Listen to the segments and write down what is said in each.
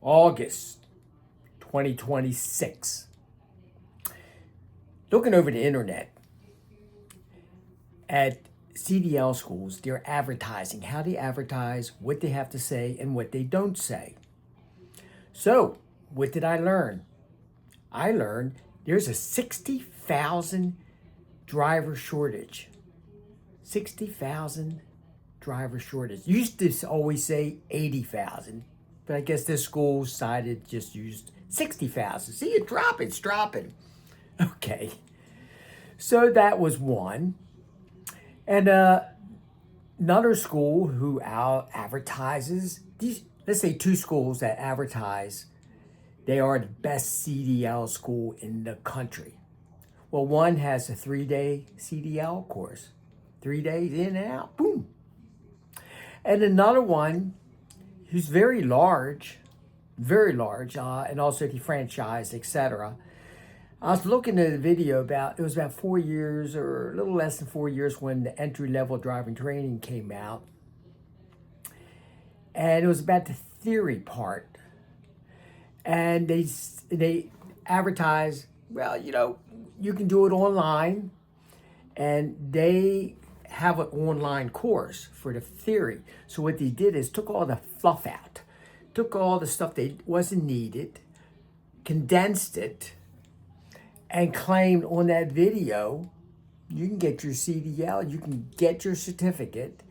August 2026. Looking over the internet at CDL schools, they're advertising, how they advertise, what they have to say, and what they don't say. So, what did I learn? I learned there's a 60,000 driver shortage. 60,000 driver shortage. Used to always say 80,000, but I guess this school decided just used 60,000. See, it's dropping. Okay, so that was one. And another school who advertises, these, let's say two schools that advertise they are the best CDL school in the country. Well, one has a 3-day CDL course, 3 days in and out, boom. And another one who's very large, and also defranchised, etc. I was looking at a video it was about 4 years or a little less than 4 years when the entry-level driving training came out. And it was about the theory part. And they advertise, well, you can do it online. And they have an online course for the theory. So what they did is took all the fluff out, took all the stuff that wasn't needed, condensed it, and claimed on that video, you can get your CDL, you can get your certificate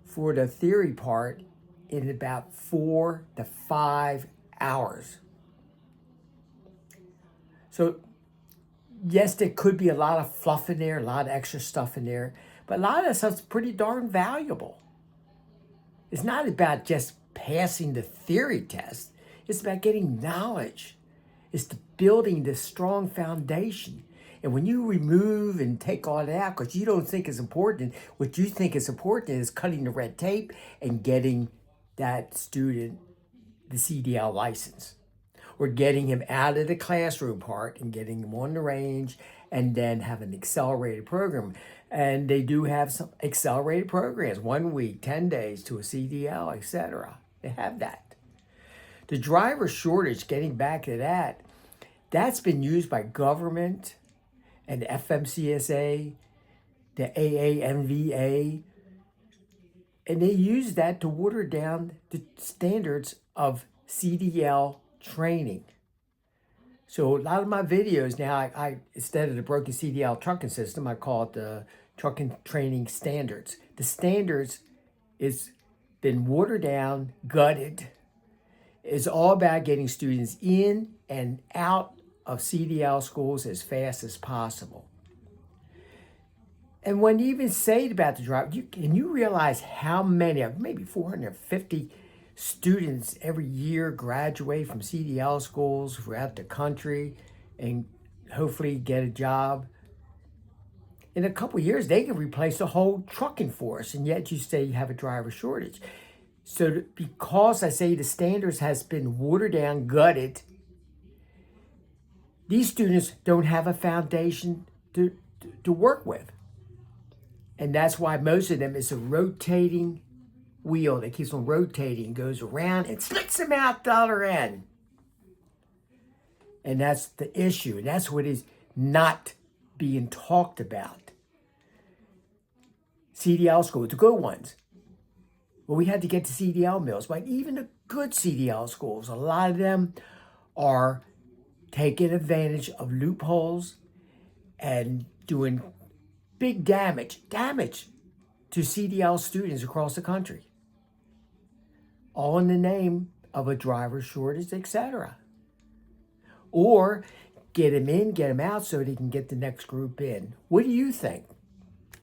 for the theory part in about 4 to 5 hours. So yes, there could be a lot of fluff in there, a lot of extra stuff in there, but a lot of that stuff's pretty darn valuable. It's not about just passing the theory test. It's about getting knowledge. It's building this strong foundation. And when you remove and take all that out because you don't think it's important, what you think is important is cutting the red tape and getting that student the CDL license. Or getting him out of the classroom part and getting him on the range and then have an accelerated program. And they do have some accelerated programs, 1 week, 10 days to a CDL, etc. They have that. The driver shortage, getting back to that, that's been used by government and FMCSA, the AAMVA, and they use that to water down the standards of CDL training. So a lot of my videos now, I instead of the broken CDL trucking system, I call it the trucking training standards. The standards is been watered down, gutted. It's all about getting students in and out of CDL schools as fast as possible. And when you even say about the drive, can you realize how many, maybe 450 students every year graduate from CDL schools throughout the country and hopefully get a job? In a couple of years, they can replace the whole trucking force, and yet you say you have a driver shortage. So because I say the standards has been watered down, gutted, these students don't have a foundation to work with. And that's why most of them is a rotating wheel that keeps on rotating, goes around and slicks them out the other end. And that's the issue. And that's what is not being talked about. CDL schools, the good ones. Well, we had to get to CDL mills, but even the good CDL schools, a lot of them are taking advantage of loopholes and doing big damage to CDL students across the country. All in the name of a driver shortage, etc. Or get them in, get them out so they can get the next group in. What do you think?